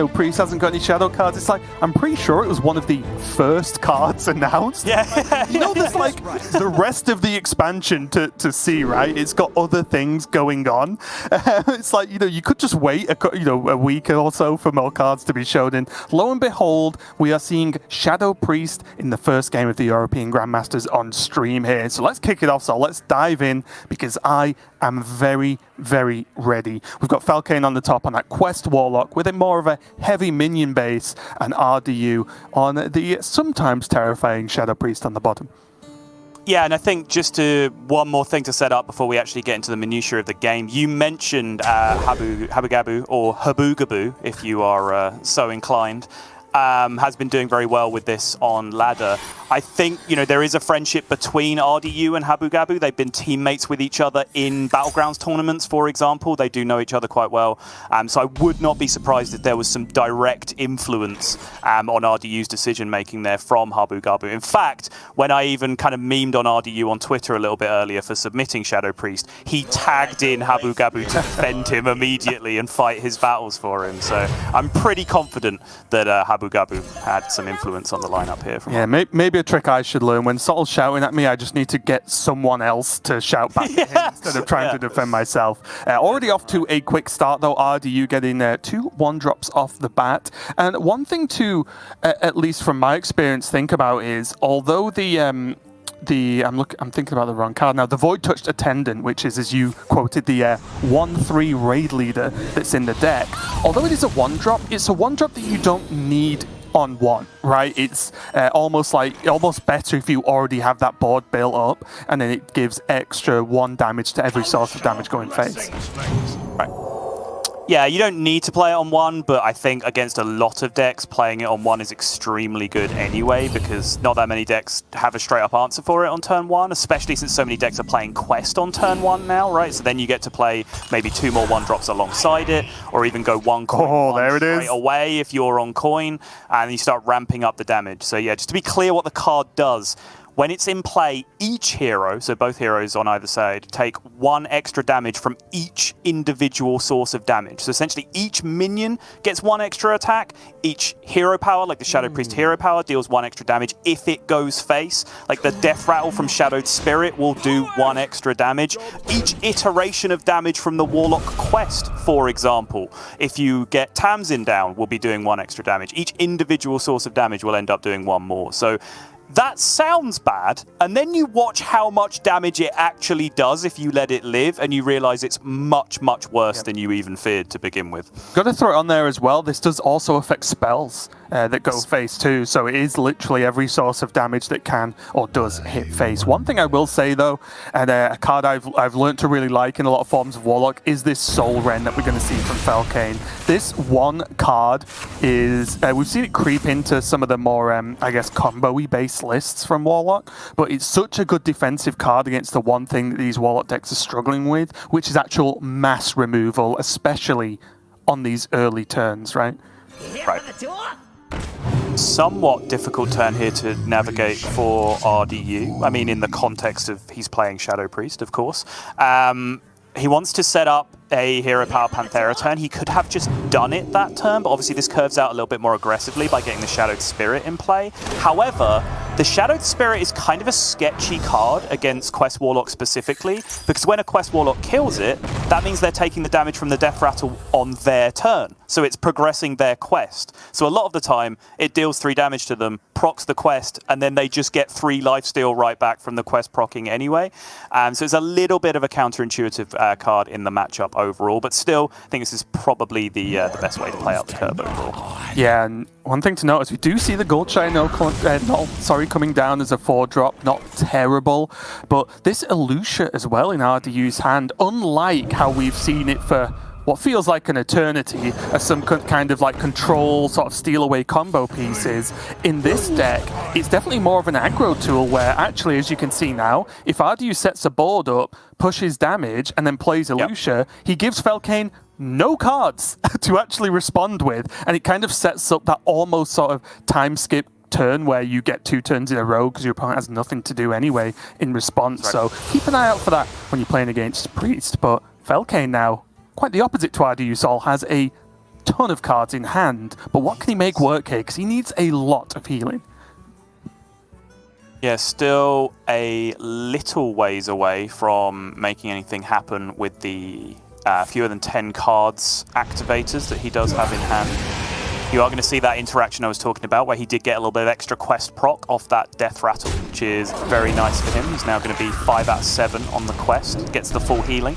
Priest hasn't got any shadow cards. It's like, I'm pretty sure it was one of the first cards announced. Yeah. There's like the rest of the expansion to see, right? It's got other things going on. It's like, you could just wait a week or so for more cards to be shown in. Lo and behold, we are seeing Shadow Priest in the first game of the European Grandmasters on stream here. So let's kick it off. So let's dive in because I am very, very ready. We've got Felkeine on the top on that Quest Warlock with a more of a heavy minion base and RDU on the sometimes terrifying Shadow Priest on the bottom. Yeah, and I think just one more thing to set up before we actually get into the minutiae of the game. You mentioned Habugabu, or Habugabu, if you are so inclined. Has been doing very well with this on ladder. I think, there is a friendship between RDU and Habugabu. They've been teammates with each other in Battlegrounds tournaments, for example. They do know each other quite well. So I would not be surprised if there was some direct influence on RDU's decision-making there from Habugabu. In fact, when I even kind of memed on RDU on Twitter a little bit earlier for submitting Shadow Priest, he tagged in Habugabu to defend him immediately and fight his battles for him. So I'm pretty confident that Habugabu had some influence on the lineup here. Yeah, maybe a trick I should learn. When Sol's shouting at me, I just need to get someone else to shout back at him instead of trying to defend myself. Already off to a quick start, though. RDU getting 2 1-drops off the bat. And one thing to, at least from my experience, think about is, although I'm thinking about the wrong card now. The Void Touched Attendant, which is, as you quoted, the 1/3 raid leader that's in the deck. Although it is a 1-drop, it's a 1-drop that you don't need on 1, right? It's almost better if you already have that board built up, and then it gives extra 1 damage to every source of damage going face. Right. Yeah, you don't need to play it on 1, but I think against a lot of decks, playing it on 1 is extremely good anyway, because not that many decks have a straight-up answer for it on turn 1, especially since so many decks are playing Quest on turn 1 now, right? So then you get to play maybe 2 more 1-drops alongside it, or even go 1 coin there it is. straight away if you're on coin, and you start ramping up the damage. So yeah, just to be clear what the card does, when it's in play, each hero, so both heroes on either side, take 1 extra damage from each individual source of damage. So essentially, each minion gets 1 extra attack. Each hero power, like the Shadow Priest hero power, deals 1 extra damage if it goes face. Like the Death Rattle from Shadowed Spirit will do 1 extra damage. Each iteration of damage from the Warlock quest, for example, if you get Tamsin down, will be doing 1 extra damage. Each individual source of damage will end up doing 1 more. So that sounds bad, and then you watch how much damage it actually does if you let it live, and you realize it's much, much worse than you even feared to begin with. Got to throw it on there as well. This does also affect spells that go face too, so it is literally every source of damage that can or does hit face. One thing I will say though, and a card I've learned to really like in a lot of forms of Warlock, is this Soul Ren that we're going to see from Felkeine. This one card is, we've seen it creep into some of the more, I guess, combo-y based lists from Warlock, but it's such a good defensive card against the one thing that these Warlock decks are struggling with, which is actual mass removal, especially on these early turns, right? Right. Somewhat difficult turn here to navigate for RDU. I mean, in the context of he's playing Shadow Priest, of course. He wants to set up a Hero Power Panthera turn. He could have just done it that turn, but obviously this curves out a little bit more aggressively by getting the Shadowed Spirit in play. However, the Shadowed Spirit is kind of a sketchy card against Quest Warlock specifically, because when a Quest Warlock kills it, that means they're taking the damage from the Death Rattle on their turn. So it's progressing their quest. So a lot of the time, it deals 3 damage to them, procs the quest, and then they just get 3 lifesteal right back from the quest proccing anyway. So it's a little bit of a counterintuitive card in the matchup overall, but still, I think this is probably the best way to play out the curve overall. Yeah, and one thing to note is we do see the Goldshine Null coming down as a 4-drop, not terrible, but this Elucia as well in RDU's hand, unlike how we've seen it for what feels like an eternity as some kind of like control sort of steal away combo pieces. In this deck, it's definitely more of an aggro tool where actually, as you can see now, if RDU sets a board up, pushes damage, and then plays Elucia, he gives Felkeine no cards to actually respond with, and it kind of sets up that almost sort of time skip turn where you get 2 turns in a row because your opponent has nothing to do anyway in response. Right. So keep an eye out for that when you're playing against Priest. But Felkeine now, quite the opposite to RDU Sol, has a ton of cards in hand, but what can he make work here? Because he needs a lot of healing. Yeah, still a little ways away from making anything happen with the fewer than 10 cards activators that he does have in hand. You are going to see that interaction I was talking about, where he did get a little bit of extra quest proc off that Death Rattle, which is very nice for him. He's now going to be 5 out of 7 on the quest, gets the full healing.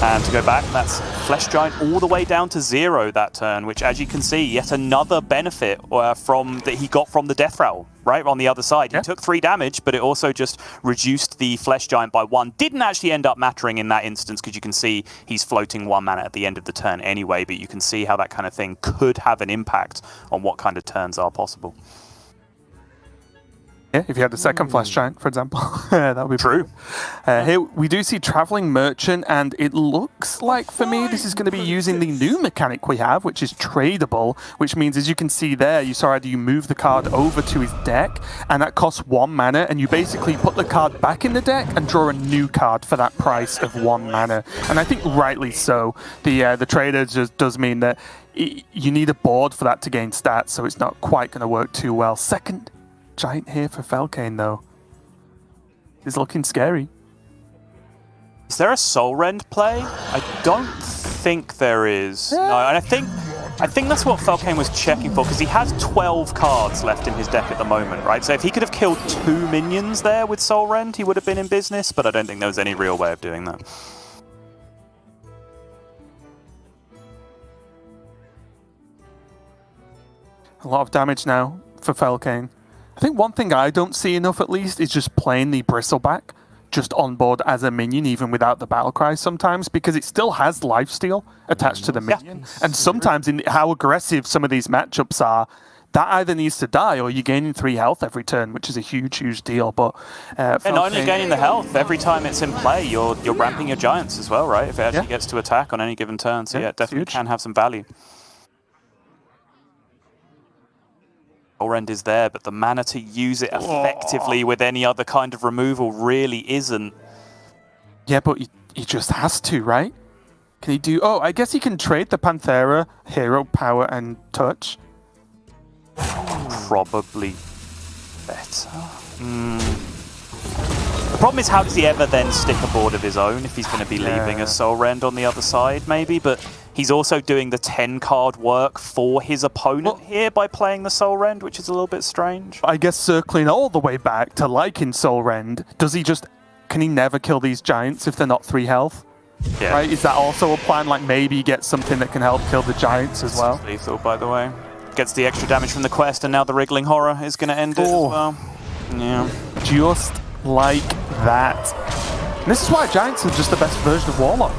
And to go back, that's Flesh Giant all the way down to 0 that turn, which, as you can see, yet another benefit that he got from the Death Rattle, right, on the other side. Yeah. He took 3 damage, but it also just reduced the Flesh Giant by 1. Didn't actually end up mattering in that instance, because you can see he's floating 1 mana at the end of the turn anyway, but you can see how that kind of thing could have an impact on what kind of turns are possible. Yeah, if you had the second Flesh Giant, for example, that would be true. Here we do see Traveling Merchant, and it looks like, for me, this is going to be using the new mechanic we have, which is tradable, which means, as you can see there, you saw how you move the card over to his deck, and that costs 1 mana, and you basically put the card back in the deck and draw a new card for that price of 1 mana. And I think rightly so. The trader just does mean that you need a board for that to gain stats, so it's not quite going to work too well. Second Giant here for Felkeine, though. He's looking scary. Is there a Soul Rend play? I don't think there is. No, and I think that's what Felkeine was checking for, because he has 12 cards left in his deck at the moment, right? So if he could have killed 2 minions there with Soul Rend, he would have been in business, but I don't think there was any real way of doing that. A lot of damage now for Felkeine. I think one thing I don't see enough, at least, is just playing the Bristleback just on board as a minion, even without the battle cry sometimes, because it still has lifesteal attached to the minion. Yeah. And sometimes, in how aggressive some of these matchups are, that either needs to die or you're gaining 3 health every turn, which is a huge, huge deal. But and not only gaining the health, every time it's in play, you're ramping your giants as well, right? If it actually gets to attack on any given turn. So yeah, it definitely can have some value. Rend is there, but the mana to use it effectively with any other kind of removal really isn't. Yeah, but he just has to, right? Can he do... Oh, I guess he can trade the Panthera, Hero, Power, and Touch. Probably better. The problem is, how does he ever then stick a board of his own if he's going to be leaving a Soul Rend on the other side, maybe? But he's also doing the 10-card work for his opponent here by playing the Soul Rend, which is a little bit strange. I guess circling all the way back to liking Soul Rend, does he just... Can he never kill these giants if they're not 3 health? Yeah. Right? Is that also a plan? Like, maybe get something that can help kill the giants as well? It's lethal, by the way. Gets the extra damage from the quest, and now the Wriggling Horror is going to end it as well. Yeah. Just like that. And this is why Giants is just the best version of Warlock.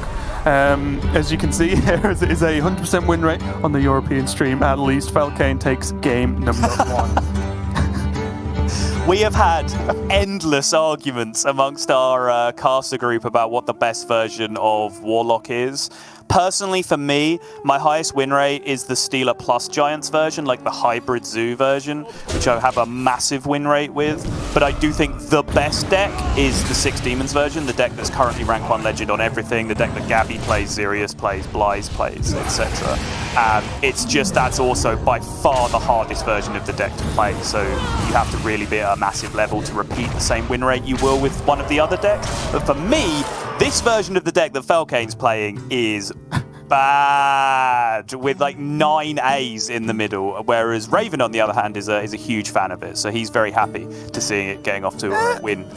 As you can see here, it is a 100% win rate on the European stream. At least Felkeine takes game number 1. We have had endless arguments amongst our caster group about what the best version of Warlock is. Personally, for me, my highest win rate is the Stealer Plus Giants version, like the Hybrid Zoo version, which I have a massive win rate with. But I do think the best deck is the Six Demons version, the deck that's currently rank 1 legend on everything, the deck that Gabby plays, Xerius plays, Blyze plays, etc. It's just that's also by far the hardest version of the deck to play, so you have to really be at a massive level to repeat the same win rate you will with one of the other decks. But for me, this version of the deck that Felkeine's playing is bad, with like 9 A's in the middle, whereas Raven, on the other hand, is a huge fan of it, so he's very happy to seeing it getting off to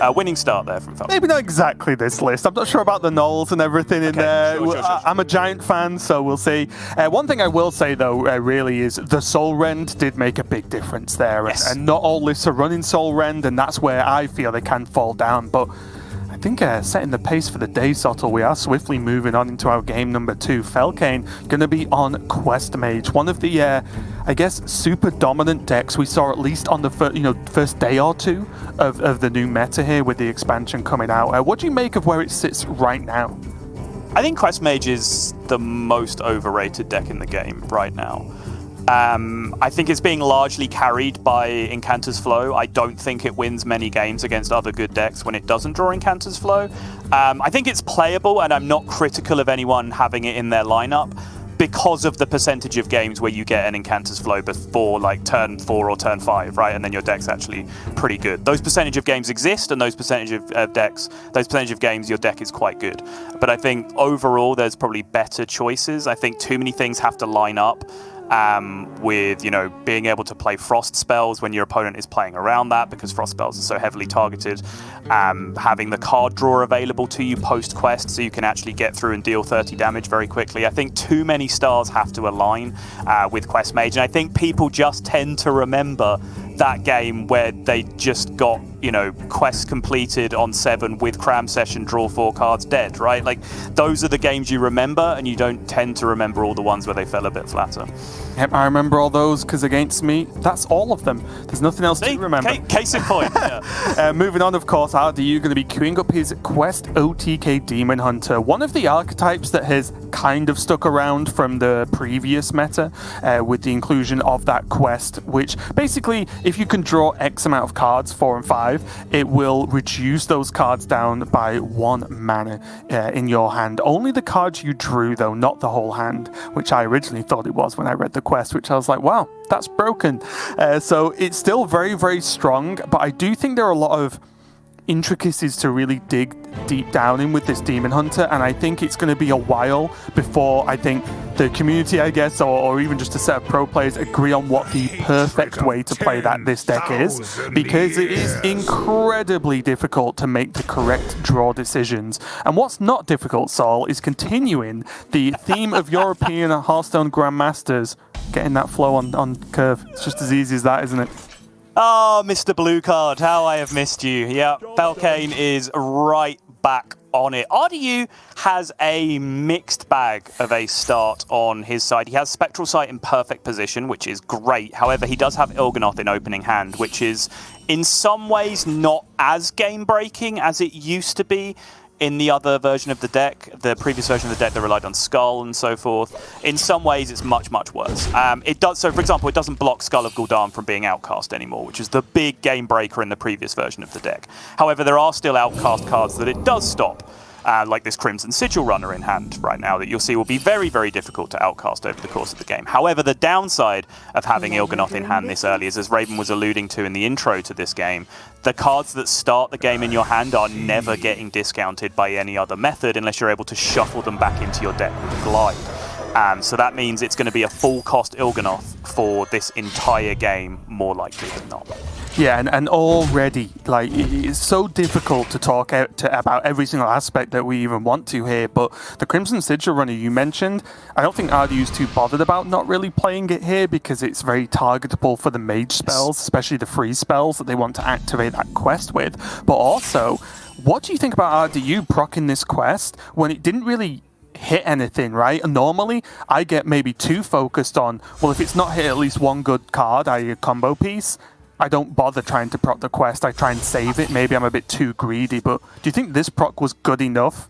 a winning start there from Felkeine. Maybe not exactly this list. I'm not sure about the Knolls and everything in there. Sure. I'm a Giant fan, so we'll see. One thing I will say, though, really is the Soul Rend did make a big difference there, and not all lists are running Soul Rend, and that's where I feel they can fall down, but I think setting the pace for the day, Sottle, we are swiftly moving on into our game number 2. Felkeine going to be on Quest Mage, one of the, I guess, super dominant decks we saw at least on the first day or two of the new meta here with the expansion coming out. What do you make of where it sits right now? I think Quest Mage is the most overrated deck in the game right now. I think it's being largely carried by Incanter's Flow. I don't think it wins many games against other good decks when it doesn't draw Incanter's Flow. I think it's playable, and I'm not critical of anyone having it in their lineup, because of the percentage of games where you get an Incanter's Flow before like turn 4 or turn 5, right? And then your deck's actually pretty good. Those percentage of games exist, and those percentage of games your deck is quite good. But I think overall there's probably better choices. I think too many things have to line up. With, you know, being able to play frost spells when your opponent is playing around that, because frost spells are so heavily targeted, having the card draw available to you post-quest so you can actually get through and deal 30 damage very quickly. I think too many stars have to align with Quest Mage, and I think people just tend to remember that game where they just got, you know, quests completed on 7 with cram session, draw 4 cards, dead, right? Like, those are the games you remember, and you don't tend to remember all the ones where they fell a bit flatter. Yep, I remember all those, because against me, that's all of them. There's nothing else to remember. Case in point. Yeah. Moving on, of course, RDU going to be queuing up his Quest OTK Demon Hunter, one of the archetypes that has kind of stuck around from the previous meta, with the inclusion of that quest, which basically, if you can draw X amount of cards, 4 and 5, it will reduce those cards down by 1 mana in your hand. Only the cards you drew, though, not the whole hand, which I originally thought it was when I read the quest, which I was like, wow, that's broken. So it's still very, very strong, but I do think there are a lot of intricacies to really dig deep down in with this Demon Hunter, and I think it's going to be a while before I think the community, I guess, or even just a set of pro players agree on what the perfect way to play this deck is, because it is incredibly difficult to make the correct draw decisions. And what's not difficult, Saul, is continuing the theme of European Hearthstone Grandmasters, getting that flow on curve. It's just as easy as that, isn't it? Oh, Mr. Blue Card, how I have missed you. Yeah, Felkeine is right back on it. RDU has a mixed bag of a start on his side. He has Spectral Sight in perfect position, which is great. However, he does have Il'gynoth in opening hand, which is in some ways not as game-breaking as it used to be in the other version of the deck, the previous version of the deck that relied on Skull and so forth. In some ways, it's much, much worse. So, for example, it doesn't block Skull of Gul'dan from being outcast anymore, which is the big game breaker in the previous version of the deck. However, there are still outcast cards that it does stop, like this Crimson Sigil runner in hand right now that you'll see will be very, very difficult to outcast over the course of the game. However, the downside of having Il'gynoth in hand this early is, as Raven was alluding to in the intro to this game, the cards that start the game in your hand are never getting discounted by any other method unless you're able to shuffle them back into your deck with Glide. So that means it's going to be a full cost Il'gynoth for this entire game, more likely than not. Yeah, and already, like, it's so difficult to talk about every single aspect that we even want to here, but the Crimson Sigil runner you mentioned, I don't think RDU's too bothered about not really playing it here because it's very targetable for the mage spells, especially the free spells that they want to activate that quest with. But also, what do you think about RDU proccing this quest when it didn't really hit anything, right? And normally I get maybe too focused on, well, if it's not hit at least one good card, i.e. a combo piece, I don't bother trying to proc the quest. I try and save it. Maybe I'm a bit too greedy, but do you think this proc was good enough?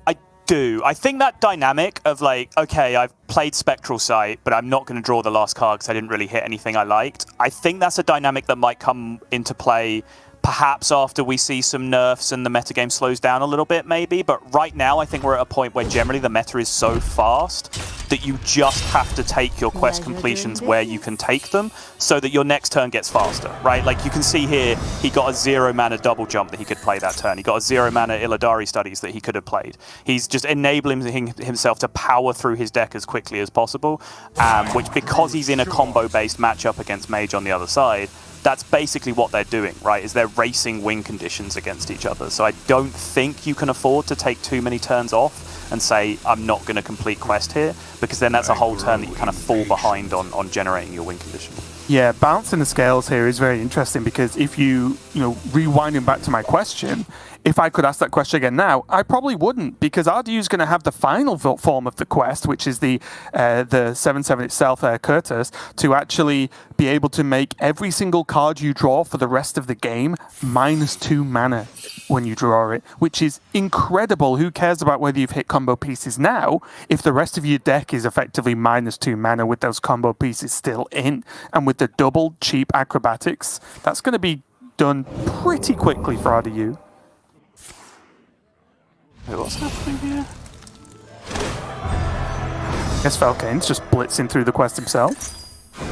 I do. I think that dynamic of like, okay, I've played Spectral Sight, but I'm not going to draw the last card because I didn't really hit anything I liked. I think that's a dynamic that might come into play perhaps after we see some nerfs and the metagame slows down a little bit, maybe. But right now, I think we're at a point where generally the meta is so fast that you just have to take your quest completions where you can take them so that your next turn gets faster, right? Like you can see here, he got a 0 mana double jump that he could play that turn. He got a 0 mana Illidari Studies that he could have played. He's just enabling himself to power through his deck as quickly as possible, which, because he's in a combo-based matchup against Mage on the other side, that's basically what they're doing, right? Is they're racing win conditions against each other. So I don't think you can afford to take too many turns off and say, I'm not going to complete quest here, because then that's a whole turn that you kind of fall behind on generating your win condition. Yeah, balancing the scales here is very interesting, because if rewinding back to my question, if I could ask that question again now, I probably wouldn't, because RDU is going to have the final form of the quest, which is the 7/7 itself, Curtis, to actually be able to make every single card you draw for the rest of the game -2 mana when you draw it, which is incredible. Who cares about whether you've hit combo pieces now if the rest of your deck is effectively -2 mana with those combo pieces still in? And with the double cheap acrobatics, that's going to be done pretty quickly for RDU. What's happening here? guess Felkeine's just blitzing through the quest himself.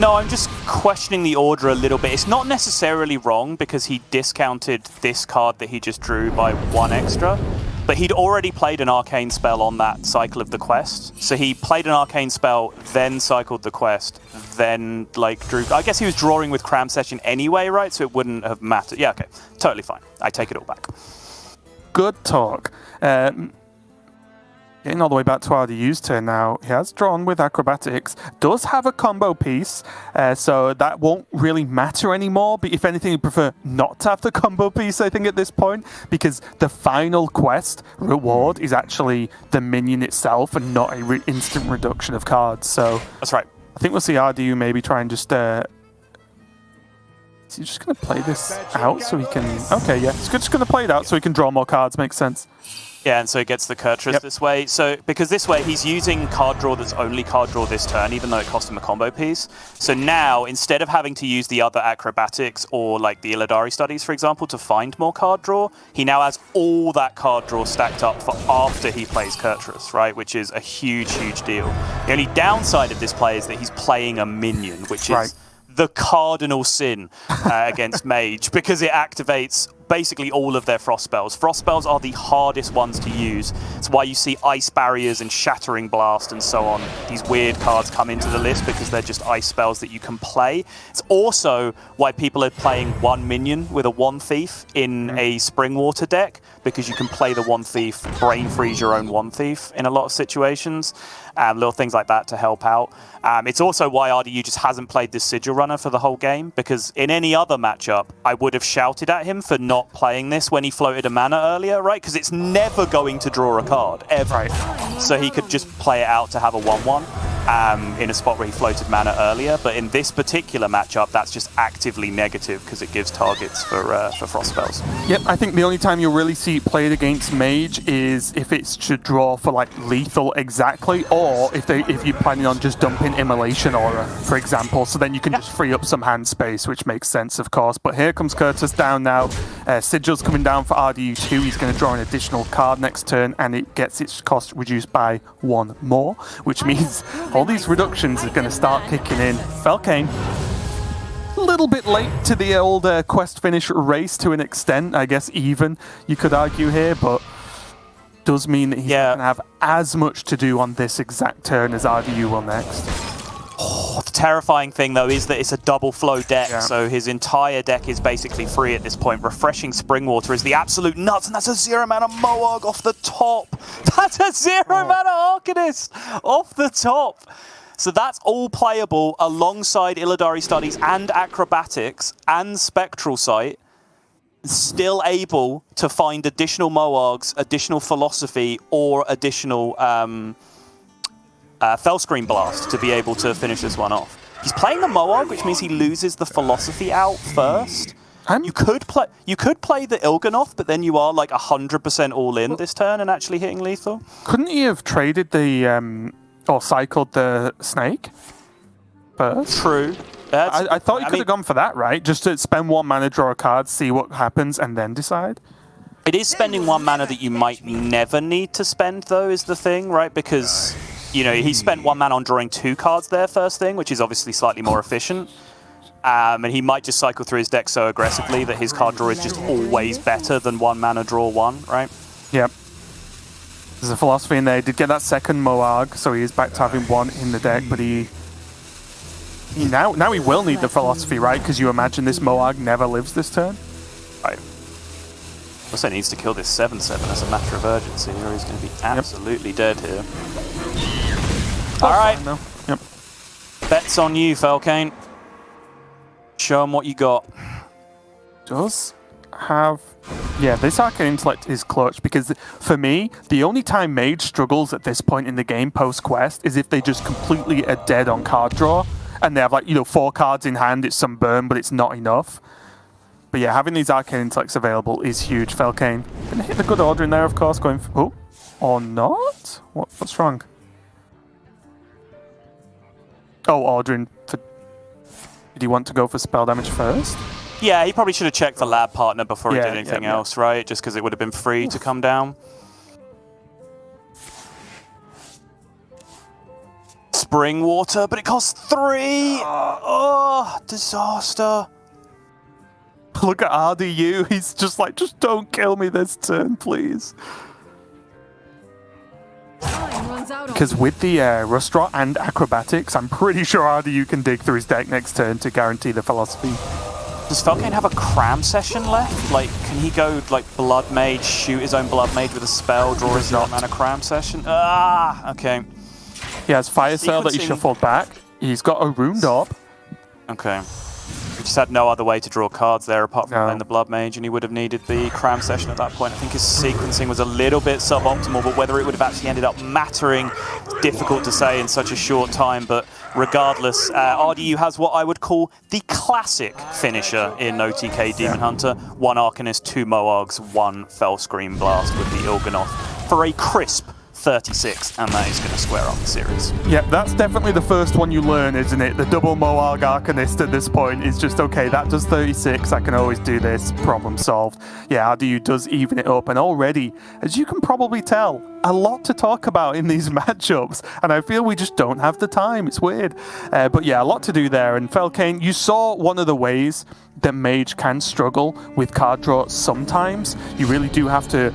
No, I'm just questioning the order a little bit. It's not necessarily wrong because he discounted this card that he just drew by 1 extra, but he'd already played an arcane spell on that cycle of the quest. So he played an arcane spell, then cycled the quest, then like drew. I guess he was drawing with Cram Session anyway, right? So it wouldn't have mattered. Yeah, okay, totally fine. I take it all back. Good talk. Getting all the way back to RDU's turn now. He has drawn with Acrobatics. Does have a combo piece, so that won't really matter anymore. But if anything, you prefer not to have the combo piece, I think, at this point. Because the final quest reward is actually the minion itself and not a instant reduction of cards. So that's right. I think we'll see RDU maybe try and just... is he just going to play this out so he can... Okay, yeah. He's just going to play it out so he can draw more cards. Makes sense. Yeah, and so he gets the Kurtrus this way. So, because this way he's using card draw that's only card draw this turn, even though it cost him a combo piece. So now, instead of having to use the other Acrobatics or like the Illidari Studies, for example, to find more card draw, he now has all that card draw stacked up for after he plays Kurtrus, right? Which is a huge, huge deal. The only downside of this play is that he's playing a minion, which is the cardinal sin against Mage, because it activates basically all of their frost spells. Frost spells are the hardest ones to use. It's why you see ice barriers and shattering blast and so on. These weird cards come into the list because they're just ice spells that you can play. It's also why people are playing one minion with a one thief in a Springwater deck, because you can play the one thief, brain freeze your own one thief in a lot of situations. Little things like that to help out. It's also why RDU just hasn't played this Sigil Runner for the whole game, because in any other matchup, I would have shouted at him for not playing this when he floated a mana earlier, right? Because it's never going to draw a card, ever. So he could just play it out to have a 1-1 in a spot where he floated mana earlier. But in this particular matchup, that's just actively negative because it gives targets for frost spells. Yep, I think the only time you'll really see it played against Mage is if it's to draw for like lethal exactly, or if you're planning on just dumping Immolation Aura, for example, so then you can just free up some hand space, which makes sense, of course. But here comes Kurtrus down now. Sigil's coming down for RDU2. He's going to draw an additional card next turn, and it gets its cost reduced by 1 more, which means all these reductions are going to start kicking in. Felkeine, a little bit late to the old quest finish race to an extent, I guess, even, you could argue here, but does mean that he's not going to have as much to do on this exact turn as RDU will next. Oh, the terrifying thing, though, is that it's a double flow deck, so his entire deck is basically free at this point. Refreshing Springwater is the absolute nuts, and that's a 0-mana Moarg off the top. That's a 0-mana Arcanist off the top. So that's all playable alongside Illidari Studies and Acrobatics and Spectral Sight. Still able to find additional Moargs, additional Philosophy, or additional Fellscreen Blast to be able to finish this one off. He's playing the Moarg, which means he loses the Philosophy out first. You could play the Il'gynoth, but then you are like 100% all in this turn and actually hitting lethal. Couldn't he have traded the or cycled the Snake first? True. I thought you could have gone for that, right? Just to spend 1 mana, draw a card, see what happens, and then decide. It is spending 1 mana that you might never need to spend, though, is the thing, right? Because, you know, he spent 1 mana on drawing 2 cards there first thing, which is obviously slightly more efficient. And he might just cycle through his deck so aggressively that his card draw is just always better than 1 mana draw 1, right? Yep. There's a Philosophy in there. He did get that second Moarg, so he is back to having 1 in the deck, but now he will need the Philosophy, right? Because you imagine this Moarg never lives this turn? Right. Also needs to kill this 7/7 as a matter of urgency, or he's going to be absolutely dead here. Alright. Yep. Bet's on you, Felkeine. Show him what you got. Does have... Yeah, this Arcane Intellect is clutch, because for me, the only time Mage struggles at this point in the game post-quest is if they just completely are dead on card draw, and they have, like, you know, 4 cards in hand, it's some burn, but it's not enough. But yeah, having these Arcane Intellects available is huge. Felkeine gonna hit the good order in there, of course, going for... Oh, or not? What's wrong? Oh, ordering for... Did he want to go for spell damage first? Yeah, he probably should have checked for Lab Partner before he did anything else, right? Just because it would have been free to come down. Spring Water, but it costs 3. Oh, disaster. Look at RDU. He's just like, just don't kill me this turn, please. Because with the Rust Rot and Acrobatics, I'm pretty sure RDU can dig through his deck next turn to guarantee the Philosophy. Does Felkeine have a cram session left? Like, can he go, like, Blood Mage, shoot his own Blood Mage with a spell, draw his own mana cram session? Ah, okay. He has Fire Sale that he shuffled back. He's got a Rune Orb. Okay. He just had no other way to draw cards there apart from playing the Blood Mage, and he would have needed the cram session at that point. I think his sequencing was a little bit suboptimal, but whether it would have actually ended up mattering, it's difficult to say in such a short time. But regardless, RDU has what I would call the classic finisher in OTK Demon Hunter. 1 Arcanist, 2 Moargs, 1 Fellscream Blast with the Il'gynoth for a crisp 36, and that is going to square up the series. Yeah, that's definitely the first one you learn, isn't it? The double Moarg Arcanist at this point is just, okay, that does 36, I can always do this, problem solved. Yeah, RDU does even it up, and already, as you can probably tell, a lot to talk about in these matchups, and I feel we just don't have the time. It's weird. But yeah, a lot to do there, and Felkeine, you saw one of the ways that Mage can struggle with card draw sometimes. You really do have to,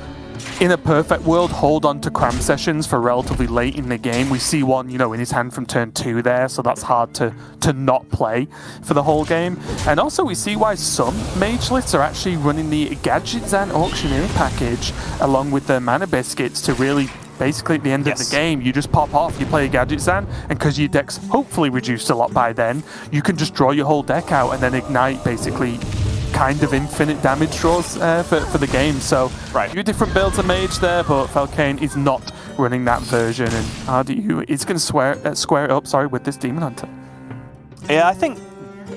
in a perfect world, hold on to cram sessions for relatively late in the game. We see one, you know, in his hand from turn 2 there, so that's hard to not play for the whole game. And also we see why some Mage lists are actually running the Gadgetzan Auctioneer package along with the Mana Biscuits to really, basically at the end of the game, you just pop off, you play a Gadgetzan, and because your deck's hopefully reduced a lot by then, you can just draw your whole deck out and then ignite basically kind of infinite damage draws for the game. So a few different builds of Mage there, but Felkeine is not running that version, and RDU is going to square it up, with this Demon Hunter. Yeah, I think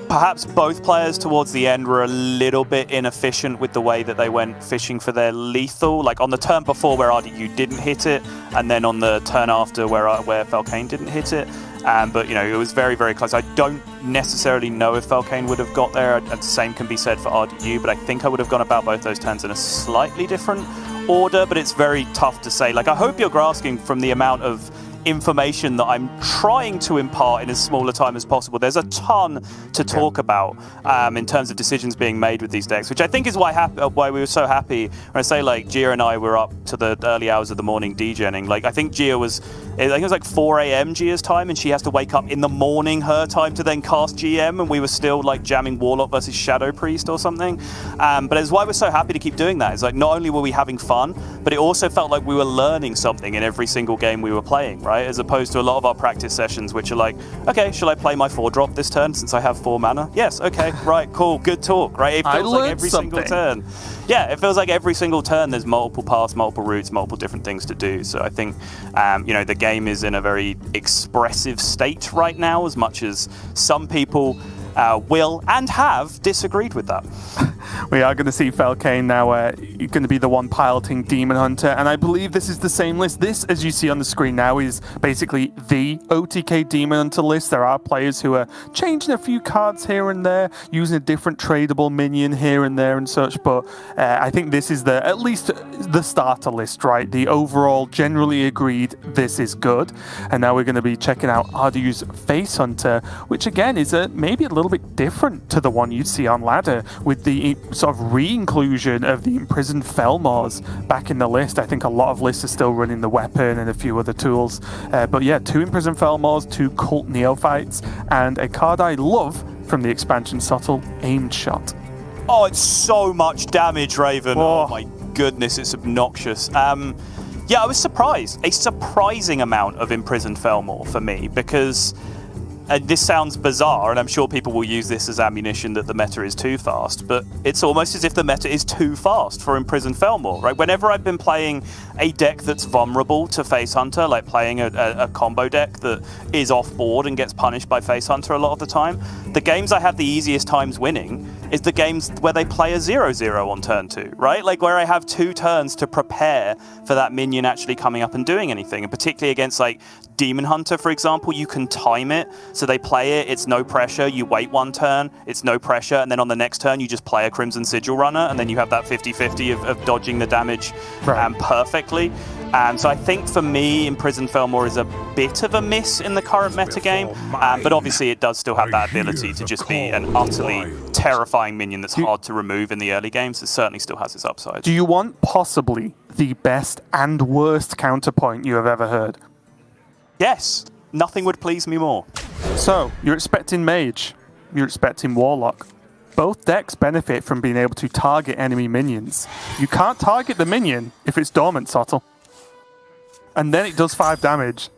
perhaps both players towards the end were a little bit inefficient with the way that they went fishing for their lethal. Like on the turn before where RDU didn't hit it, and then on the turn after where Felkeine didn't hit it. But, you know, it was very, very close. I don't necessarily know if Felkeine would have got there. The same can be said for RDU, but I think I would have gone about both those turns in a slightly different order, but it's very tough to say. Like, I hope you're grasping from the amount of information that I'm trying to impart in as small a time as possible. There's a ton to talk about in terms of decisions being made with these decks, which I think is why we were so happy when I say, like, Gia and I were up to the early hours of the morning degenning. Like, I think Gia was, I think it was like 4 a.m. Gia's time, and she has to wake up in the morning her time to then cast GM, and we were still like jamming Warlock versus Shadow Priest or something. But it's why we're so happy to keep doing that. It's like, not only were we having fun, but it also felt like we were learning something in every single game we were playing, right? As opposed to a lot of our practice sessions, which are like, okay, shall I play my 4-drop this turn since I have 4 mana? Yes, okay, right, cool, good talk, right? It feels like every single turn. Yeah, it feels like every single turn there's multiple paths, multiple routes, multiple different things to do. So I think, you know, the game is in a very expressive state right now, as much as some people will and have disagreed with that. We are going to see Felkeine now going to be the one piloting Demon Hunter, and I believe this is the same list. This, as you see on the screen now, is basically the OTK Demon Hunter list. There are players who are changing a few cards here and there, using a different tradable minion here and there and such, but I think this is at least the starter list, right? The overall generally agreed this is good. And now we're going to be checking out RDU's Face Hunter, which again is maybe a little bit different to the one you'd see on ladder, with the sort of re-inclusion of the Imprisoned Felmors back in the list. I think a lot of lists are still running the weapon and a few other tools. But yeah, 2 Imprisoned Felmors, 2 Cult Neophytes, and a card I love from the expansion, Subtle Aimed Shot. Oh, it's so much damage, Raven. Oh my goodness, it's obnoxious. Yeah, I was surprised. A surprising amount of Imprisoned Felmor for me, because this sounds bizarre, and I'm sure people will use this as ammunition that the meta is too fast, but it's almost as if the meta is too fast for Imprisoned Felmor, right? Whenever I've been playing a deck that's vulnerable to Face Hunter, like playing a combo deck that is off board and gets punished by Face Hunter a lot of the time, the games I have the easiest times winning is the games where they play a 0-0 on turn 2, right? Like where I have 2 turns to prepare for that minion actually coming up and doing anything, and particularly against like Demon Hunter, for example, you can time it. So they play it, it's no pressure, you wait 1 turn, it's no pressure, and then on the next turn you just play a Crimson Sigil runner, and then you have that 50-50 of dodging the damage perfectly. So I think for me, Imprisoned Felmore is a bit of a miss in the current metagame, but obviously it does still have that ability to just be an utterly terrifying minion that's hard to remove in the early games. It certainly still has its upside. Do you want possibly the best and worst counterpoint you have ever heard? Yes, nothing would please me more. So, you're expecting Mage, you're expecting Warlock. Both decks benefit from being able to target enemy minions. You can't target the minion if it's dormant, Sottle. And then it does 5 damage.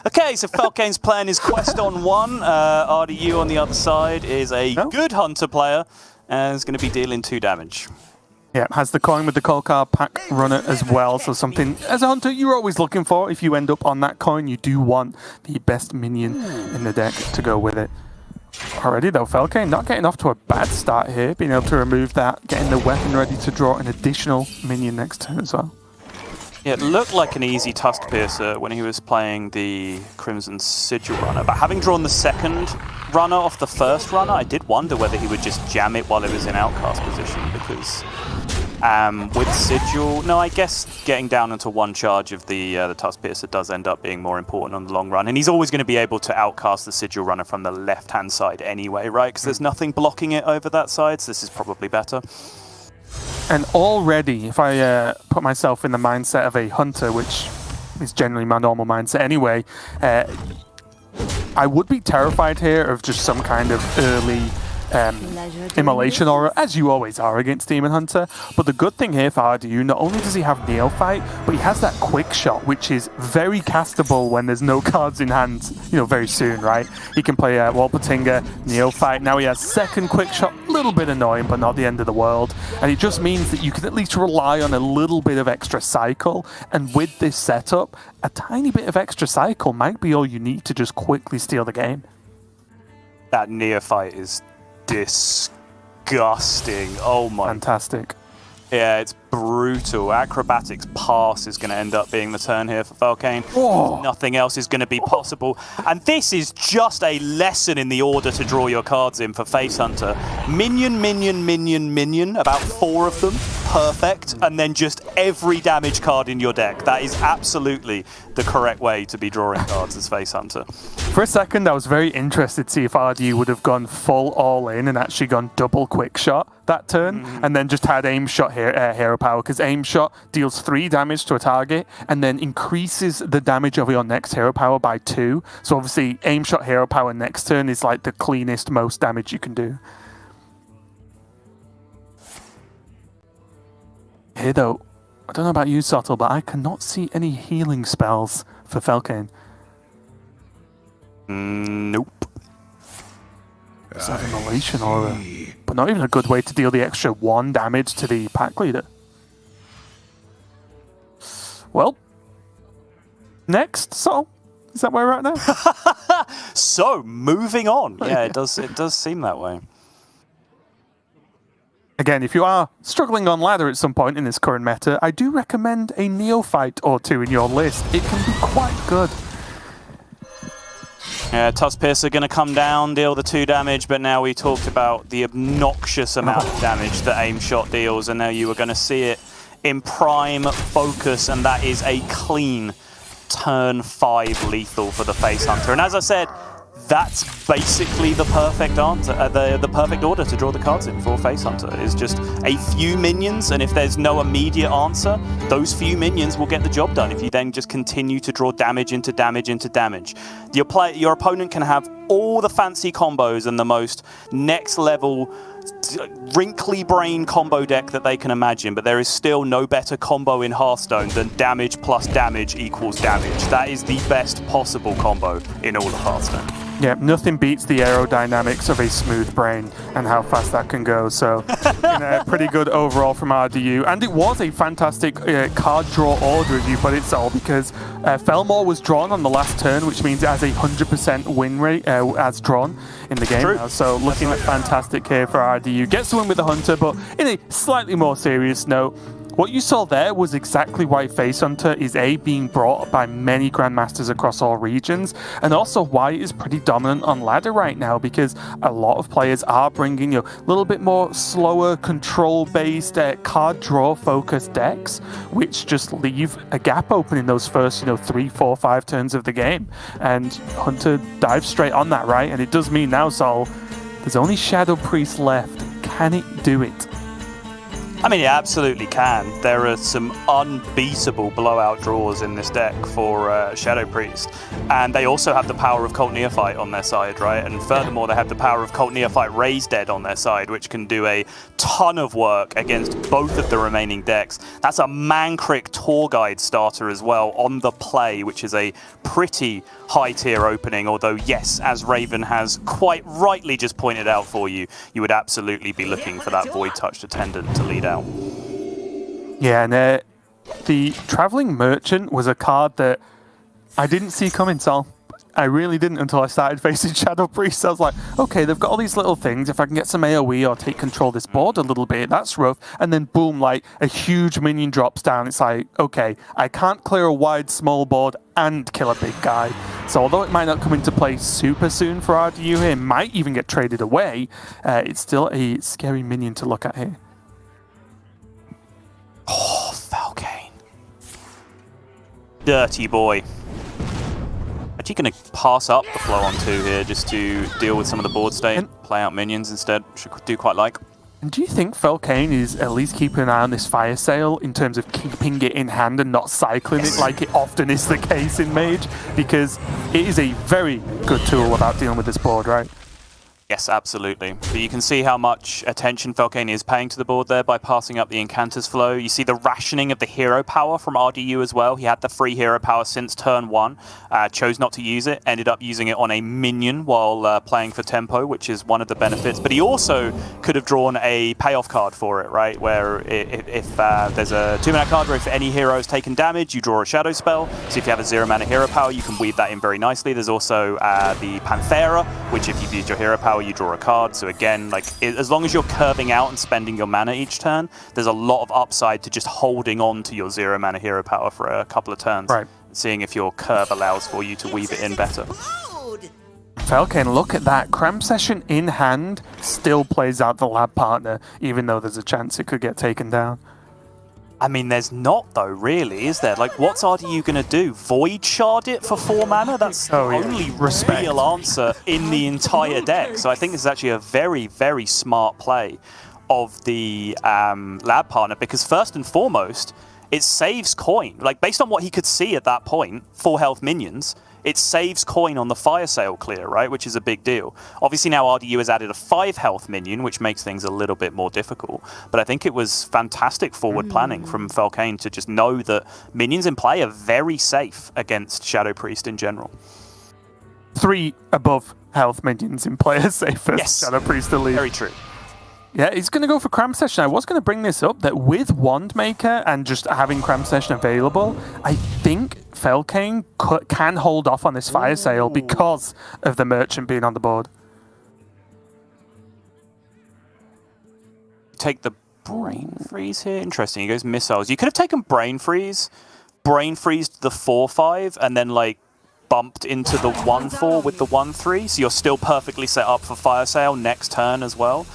Okay, so Felkeine's playing his quest on 1. RDU on the other side is a good hunter player and is going to be dealing 2 damage. Yeah, has the coin with the cold card pack runner as well, so something as a hunter you're always looking for. If you end up on that coin, you do want the best minion in the deck to go with it. Already though, Felkeine not getting off to a bad start here, being able to remove that, getting the weapon ready to draw an additional minion next turn as well. Yeah, it looked like an easy Tusk Piercer when he was playing the Crimson Sigil runner, but having drawn the second runner off the first runner, I did wonder whether he would just jam it while it was in outcast position, because with Sigil, no, I guess getting down into 1 charge of the Tusk Piercer does end up being more important on the long run, and he's always going to be able to outcast the Sigil runner from the left-hand side anyway, right? Because there's nothing blocking it over that side, so this is probably better. And already, if I put myself in the mindset of a hunter, which is generally my normal mindset anyway, I would be terrified here of just some kind of early immolation aura, as you always are against Demon Hunter. But the good thing here for RDU, not only does he have Neophyte, but he has that quick shot, which is very castable when there's no cards in hand, you know, very soon, right? He can play Walpatinga, Neophyte. Now he has second quick shot, a little bit annoying, but not the end of the world. And it just means that you can at least rely on a little bit of extra cycle. And with this setup, a tiny bit of extra cycle might be all you need to just quickly steal the game. That Neophyte is disgusting. Oh my. Fantastic. Yeah, it's brutal. Acrobatics pass is going to end up being the turn here for Felkeine. Nothing else is going to be possible. And this is just a lesson in the order to draw your cards in for Face Hunter. Minion, minion, minion, minion. About 4 of them. Perfect. And then just every damage card in your deck. That is absolutely the correct way to be drawing cards as Face Hunter. For a second, I was very interested to see if RDU would have gone full all in and actually gone double quick shot that turn, and then just had aim shot here, hero power, because aim shot deals 3 damage to a target and then increases the damage of your next hero power by 2. So obviously aim shot hero power next turn is like the cleanest, most damage you can do. Here though, I don't know about you, Sottle, but I cannot see any healing spells for Felkeine. Nope. It's an immolation aura, but not even a good way to deal the extra 1 damage to the pack leader. Well, next, so is that where we're at now? So moving on. Yeah, it does seem that way. Again, if you are struggling on ladder at some point in this current meta, I do recommend a Neophyte or 2 in your list. It can be quite good. Tusk Piercer going to come down, deal the 2 damage, but now we talked about the obnoxious amount of damage that aim shot deals, and now you are going to see it in prime focus, and that is a clean turn 5 lethal for the Face Hunter. And as I said, that's basically the perfect answer, the perfect order to draw the cards in for Face Hunter, is just a few minions, and if there's no immediate answer, those few minions will get the job done if you then just continue to draw damage into damage into damage. Your opponent can have all the fancy combos and the most next level wrinkly brain combo deck that they can imagine, but there is still no better combo in Hearthstone than damage plus damage equals damage. That is the best possible combo in all of Hearthstone. Yeah, nothing beats the aerodynamics of a smooth brain and how fast that can go. So, pretty good overall from RDU. And it was a fantastic card draw order, as you put it, Sol, because Felmore was drawn on the last turn, which means it has a 100% win rate as drawn in the game now. So, looking at fantastic here for RDU. Gets the win with the Hunter, but in a slightly more serious note, what you saw there was exactly why Face Hunter is being brought by many Grandmasters across all regions, and also why it is pretty dominant on ladder right now, because a lot of players are bringing a little bit more slower, control-based, card draw-focused decks, which just leave a gap open in those first 3, 4, 5 turns of the game. And Hunter dives straight on that, right? And it does mean now, Sol, there's only Shadow Priest left. Can it do it? I mean, it absolutely can. There are some unbeatable blowout draws in this deck for Shadow Priest. And they also have the power of Cult Neophyte on their side, right? And furthermore, they have the power of Cult Neophyte Raised Dead on their side, which can do a ton of work against both of the remaining decks. That's a Mancrick Tour Guide starter as well on the play, which is a pretty high-tier opening. Although, yes, as Raven has quite rightly just pointed out for you, you would absolutely be looking for that Void Touched Attendant to lead out. Yeah, and the Traveling Merchant was a card that I didn't see coming, Sol. I really didn't until I started facing Shadow Priest. I was like, okay, they've got all these little things. If I can get some AoE or take control of this board a little bit, that's rough. And then boom, like a huge minion drops down. It's like, okay, I can't clear a wide, small board and kill a big guy. So although it might not come into play super soon for RDU here, it might even get traded away, it's still a scary minion to look at here. Oh, Felkeine. Dirty boy. Actually going to pass up the flow on 2 here just to deal with some of the board state, play out minions instead, which I do quite like. And do you think Felkeine is at least keeping an eye on this fire sale in terms of keeping it in hand and not cycling it like it often is the case in Mage? Because it is a very good tool without dealing with this board, right? Yes, absolutely. But you can see how much attention Felkeine is paying to the board there by passing up the Incanter's Flow. You see the rationing of the hero power from RDU as well. He had the free hero power since turn 1, chose not to use it, ended up using it on a minion while playing for tempo, which is one of the benefits. But he also could have drawn a payoff card for it, right? Where if there's a 2-mana card where if any hero is taken damage, you draw a shadow spell. So if you have a 0-mana hero power, you can weave that in very nicely. There's also the Panthera, which if you've used your hero power, you draw a card. So again, like as long as you're curving out and spending your mana each turn, there's a lot of upside to just holding on to your 0-mana hero power for a couple of turns. Right. Seeing if your curve allows for you to weave it in better. Felkeine, look at that. Cram Session in hand still plays out the lab partner, even though there's a chance it could get taken down. I mean, there's not, though, really, is there? Like, what's RDU going to do? Void Shard it for 4 mana? That's the only real answer in the entire deck. So I think this is actually a very, very smart play of the lab partner, because first and foremost, it saves coin. Like, based on what he could see at that point, 4 health minions, it saves coin on the fire sale clear, right? Which is a big deal. Obviously now RDU has added a 5 health minion, which makes things a little bit more difficult. But I think it was fantastic forward planning from Felkeine to just know that minions in play are very safe against Shadow Priest in general. 3 above health minions in play are safe as Shadow Priest to lead. Very true. Yeah, he's going to go for Cram Session. I was going to bring this up, that with Wandmaker and just having Cram Session available, I think Felkeine can hold off on this fire sale because of the Merchant being on the board. Take the Brain Freeze here. Interesting. He goes Missiles. You could have taken Brain Freeze, Brain Freezed the 4/5, and then like bumped into the 1/4 with the 1/3, so you're still perfectly set up for fire sale next turn as well.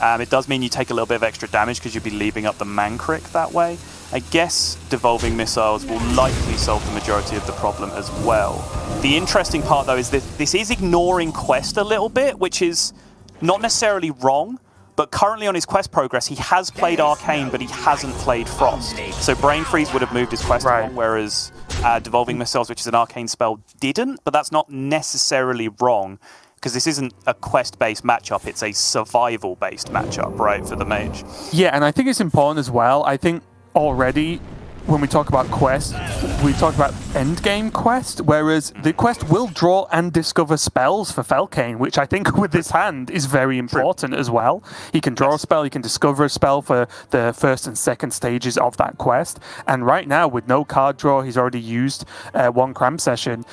It does mean you take a little bit of extra damage because you'll be leaving up the Mancrick that way. I guess Devolving Missiles will likely solve the majority of the problem as well. The interesting part, though, is that this is ignoring Quest a little bit, which is not necessarily wrong, but currently on his Quest progress, he has played Arcane, but he hasn't played Frost. So Brain Freeze would have moved his Quest along, whereas Devolving Missiles, which is an Arcane spell, didn't, but that's not necessarily wrong, because this isn't a quest-based matchup, it's a survival-based matchup, right, for the Mage. Yeah, and I think it's important as well. I think already, when we talk about quest, we talk about endgame quest, whereas the quest will draw and discover spells for Felkeine, which I think with this hand is very important as well. He can draw a spell, he can discover a spell for the first and second stages of that quest, and right now, with no card draw, he's already used 1 Cram Session.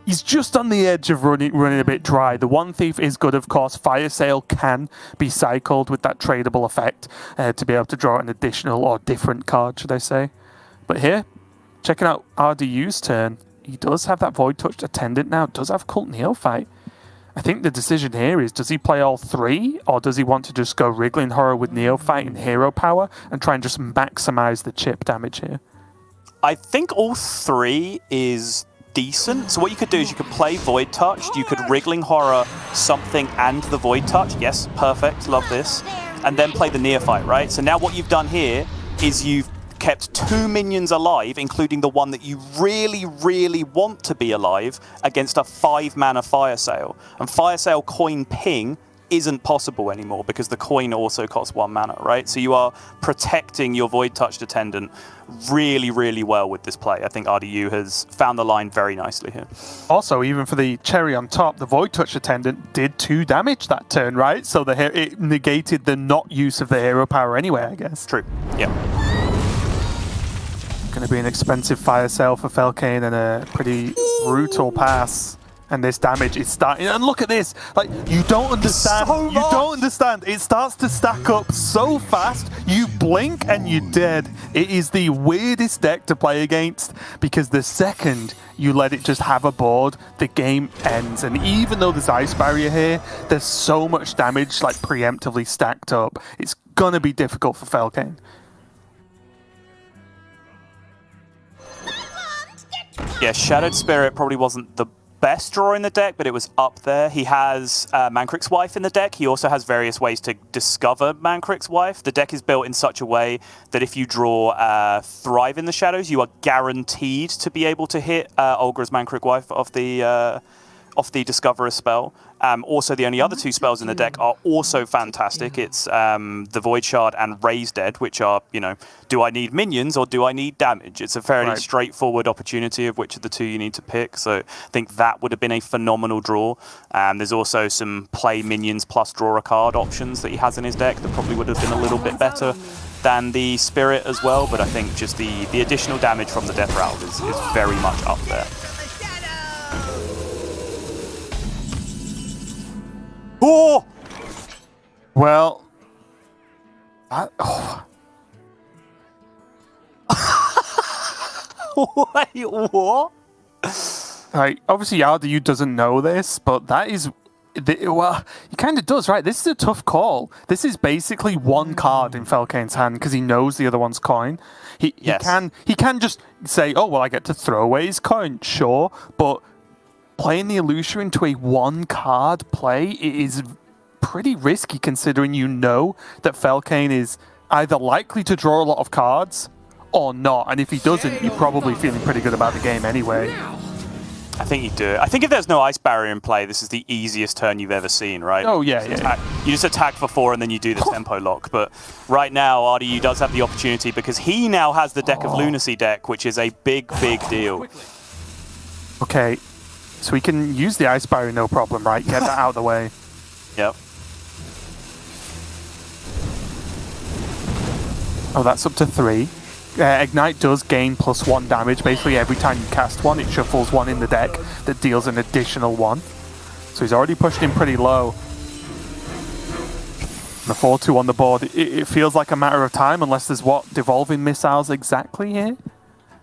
He's just on the edge of running a bit dry. The One Thief is good, of course. Fire Sale can be cycled with that tradable effect to be able to draw an additional or different card, should I say. But here, checking out RDU's turn, he does have that Void Touched Attendant now, does have Cult Neophyte. I think the decision here is, does he play all three, or does he want to just go Wriggling Horror with Neophyte and Hero Power and try and just maximize the chip damage here? I think all three is decent. So what you could do is you could play Void Touched, you could Wriggling Horror something and the Void Touch. Yes, perfect, love this. And then play the Neophyte, right? So now what you've done here is you've kept 2 minions alive, including the one that you really, really want to be alive, against a 5-mana Fire Sale. And Fire Sale coin ping isn't possible anymore because the coin also costs 1 mana, right? So you are protecting your Void Touched Attendant really, really well with this play. I think RDU has found the line very nicely here. Also, even for the cherry on top, the Void Touch Attendant did 2 damage that turn, right? So it negated the not use of the hero power anyway, I guess. True, yeah. Going to be an expensive Fire Sale for Felkeine and a pretty brutal pass. And this damage is starting, and look at this, like, you don't understand, you don't understand, it starts to stack up so fast, you blink and you're dead. It is the weirdest deck to play against, because the second you let it just have a board, the game ends. And even though there's Ice Barrier here, there's so much damage, like, preemptively stacked up, it's gonna be difficult for Felkeine. Yeah, Shadowed Spirit probably wasn't the best draw in the deck, but it was up there. He has Mankrick's Wife in the deck. He also has various ways to discover Mankrick's Wife. The deck is built in such a way that if you draw Thrive in the Shadows, you are guaranteed to be able to hit Olgra's Mankrick Wife off the Discoverer spell. Also, the only other 2 spells in the deck are also fantastic. It's the Void Shard and Raise Dead, which are, you know, do I need minions or do I need damage? It's a fairly straightforward opportunity of which of the 2 you need to pick. So I think that would have been a phenomenal draw. There's also some play minions plus draw a card options that he has in his deck that probably would have been a little bit better than the Spirit as well. But I think just the additional damage from the Death Rattle is very much up there. Oh! Well, Wait, what? Like, obviously RDU doesn't know this, but that is, well, he kind of does, right? This is a tough call. This is basically 1 card in Felkeine's hand because he knows the other one's coin. He can just say, oh, well, I get to throw away his coin, sure, but playing the Elutia into a 1-card play is pretty risky considering you know that Felkeine is either likely to draw a lot of cards or not. And if he doesn't, you're probably feeling pretty good about the game anyway. I think you do. I think if there's no Ice Barrier in play, this is the easiest turn you've ever seen, right? Oh, yeah, You just attack for 4 and then you do the tempo lock. But right now, RDU does have the opportunity because he now has the Deck of Lunacy deck, which is a big, big deal. Okay. So we can use the Ice Barrier, no problem, right? Get that out of the way. Yep. Oh, that's up to 3. Ignite does gain +1 damage. Basically, every time you cast one, it shuffles one in the deck that deals an additional 1. So he's already pushed him pretty low. And the 4-2 on the board, it feels like a matter of time, unless there's Devolving Missiles exactly here?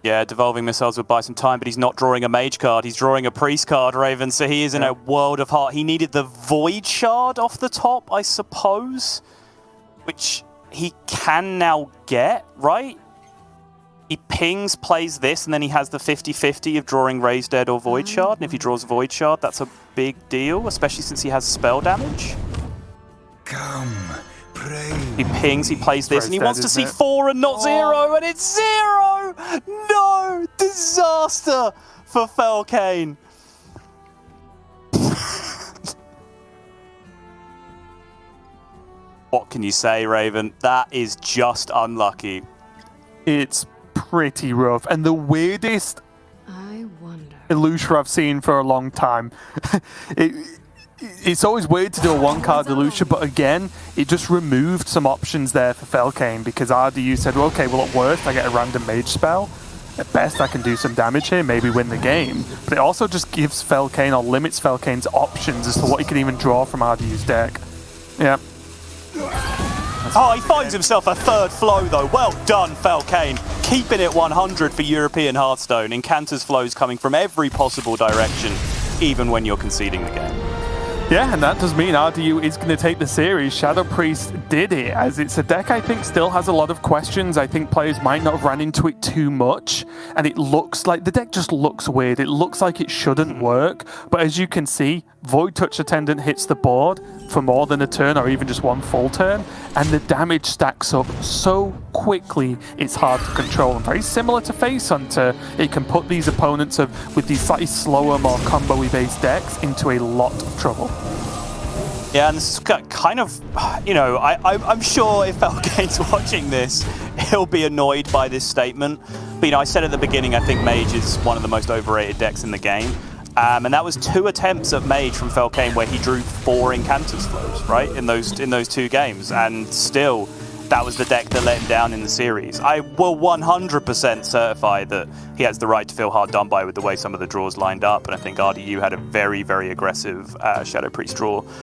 Yeah, Devolving Missiles would buy some time, but he's not drawing a Mage card. He's drawing a Priest card, Raven, so he is in a world of hurt. He needed the Void Shard off the top, I suppose, which he can now get, right? He pings, plays this, and then he has the 50-50 of drawing Raise Dead or Void Shard, and if he draws Void Shard, that's a big deal, especially since he has spell damage. Come. He pings, he plays this, and he wants to see 4 and not 0, and it's 0! No! Disaster for Felkeine. What can you say, Raven? That is just unlucky. It's pretty rough, and the weirdest Elutia I've seen for a long time. It's always weird to do a 1-card Elutia, but again, it just removed some options there for Felkeine because RDU said, well, okay, well, at worst, I get a random Mage spell, At best, I can do some damage here, maybe win the game. But it also just gives Felkeine, or limits Felkeine's options as to what he can even draw from RDU's deck. Yeah. Oh, he finds himself a third flow, though. Well done, Felkeine. Keeping it 100 for European Hearthstone. Incanter's flows coming from every possible direction, even when you're conceding the game. Yeah, and that does mean RDU is going to take the series. Shadow Priest did it, as it's a deck I think still has a lot of questions. I think players might not have ran into it too much, and it looks like the deck just looks weird. It looks like it shouldn't work, but as you can see, Void Touch Attendant hits the board for more than a turn or even just one full turn, and the damage stacks up so quickly it's hard to control. And very similar to Face Hunter, it can put these opponents with these slightly slower, more combo-y based decks into a lot of trouble. Yeah, and this is kind of, you know, I'm sure if Felkeine's watching this, he'll be annoyed by this statement. But, you know, I said at the beginning, I think Mage is one of the most overrated decks in the game. And that was 2 attempts at Mage from Felkeine where he drew 4 Incanter's flows, right, in those 2 games. And still, that was the deck that let him down in the series. I will 100% certify that he has the right to feel hard done by with the way some of the draws lined up. And I think RDU had a very, very aggressive Shadow Priest draw.